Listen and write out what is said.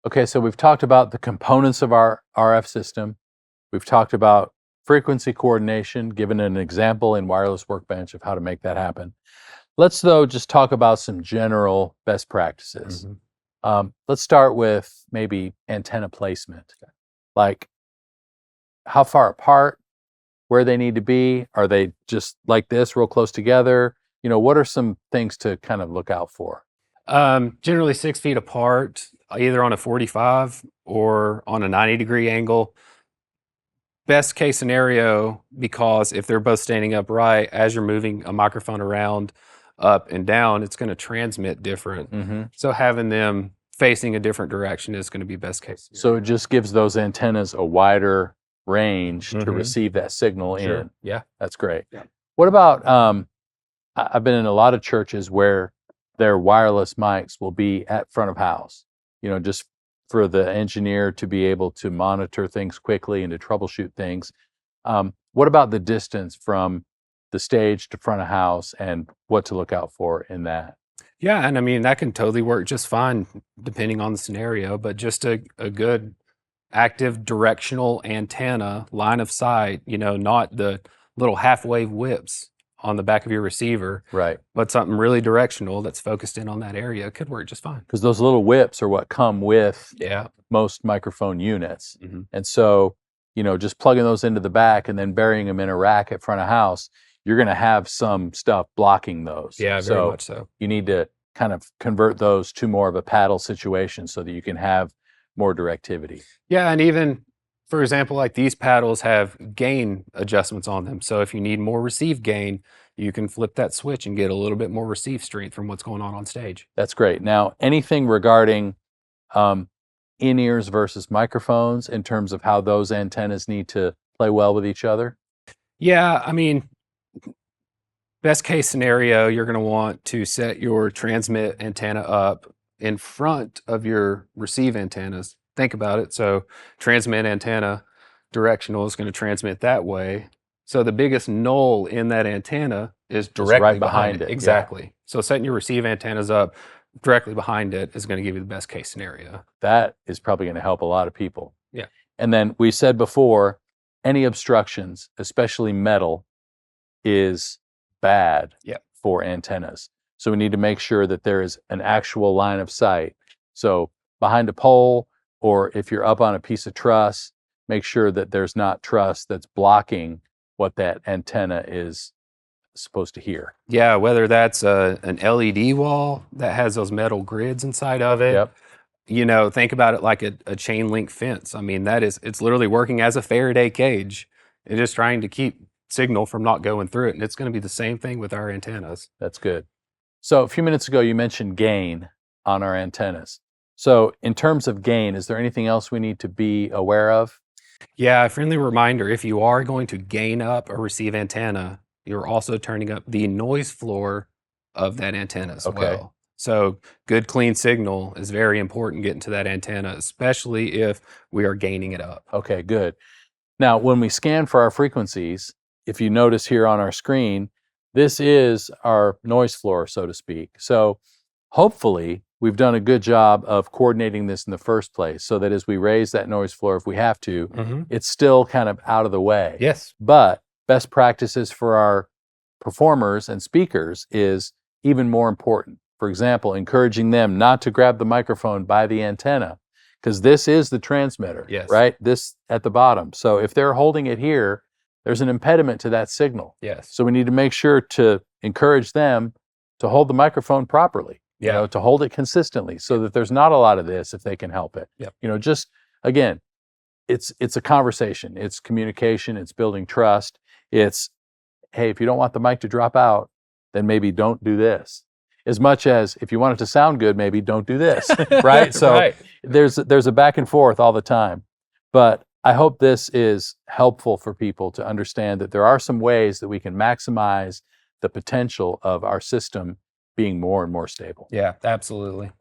Okay, so we've talked about the components of our RF system. We've talked about frequency coordination, given an example in Wireless Workbench of how to make that happen. Let's, though, just talk about some general best practices. Let's start with maybe antenna placement. Like, how far apart, where they need to be? Are they just like this, real close together? What are some things to kind of look out for? Generally 6 feet apart, either on a 45 or on a 90-degree angle. Best case scenario, because if they're both standing upright, as you're moving a microphone around, up and down, it's going to transmit different. So having them facing a different direction is going to be best case scenario. So it just gives those antennas a wider range to receive that signal in. Yeah. That's great. Yeah. What about, I've been in a lot of churches where their wireless mics will be at front of house, just for the engineer to be able to monitor things quickly and to troubleshoot things. What about the distance from the stage to front of house and what to look out for in that? Yeah, and I mean, that can totally work just fine depending on the scenario, but just a good active directional antenna, line of sight, not the little half-wave whips on the back of your receiver, Right. but something really directional that's focused in on that area could work just fine. Because those little whips are what come with Yeah. most microphone units. And so, just plugging those into the back and then burying them in a rack at front of house, you're going to have some stuff blocking those. Yeah, very much so. You need to kind of convert those to more of a paddle situation so that you can have more directivity. Yeah, and even, for example, like these paddles have gain adjustments on them. So if you need more receive gain, you can flip that switch and get a little bit more receive strength from what's going on stage. That's great. Now, anything regarding in-ears versus microphones in terms of how those antennas need to play well with each other? Yeah, I mean, best case scenario, you're going to want to set your transmit antenna up in front of your receive antennas. Think about it. So transmit antenna directional is going to transmit that way. So the biggest null in that antenna is directly right behind it. Exactly. Yeah. So setting your receive antennas up directly behind it is going to give you the best case scenario. That is probably going to help a lot of people. Yeah. And then we said before, any obstructions, especially metal, is bad for antennas. So we need to make sure that there is an actual line of sight. So behind a pole, or if you're up on a piece of truss, make sure that there's not truss that's blocking what that antenna is supposed to hear. Yeah, whether that's an LED wall that has those metal grids inside of it. Yep. Think about it like a chain link fence. I mean, it's literally working as a Faraday cage. It's just trying to keep signal from not going through it. And it's going to be the same thing with our antennas. That's good. So a few minutes ago, you mentioned gain on our antennas. So in terms of gain, is there anything else we need to be aware of? Yeah, a friendly reminder, if you are going to gain up a receive antenna, you're also turning up the noise floor of that antenna as well. So good clean signal is very important getting to that antenna, especially if we are gaining it up. Okay, good. Now, when we scan for our frequencies, if you notice here on our screen, this is our noise floor, so to speak. So hopefully we've done a good job of coordinating this in the first place so that as we raise that noise floor, if we have to, it's still kind of out of the way. Yes. But best practices for our performers and speakers is even more important. For example, encouraging them not to grab the microphone by the antenna, because this is the transmitter, right? This at the bottom. So if they're holding it here, there's an impediment to that signal. Yes. So we need to make sure to encourage them to hold the microphone properly, to hold it consistently so that there's not a lot of this if they can help it. Just, again, it's a conversation, it's communication, it's building trust. It's, hey, if you don't want the mic to drop out, then maybe don't do this. As much as if you want it to sound good, maybe don't do this, right? So there's a back and forth all the time. But I hope this is helpful for people to understand that there are some ways that we can maximize the potential of our system being more and more stable. Yeah, absolutely.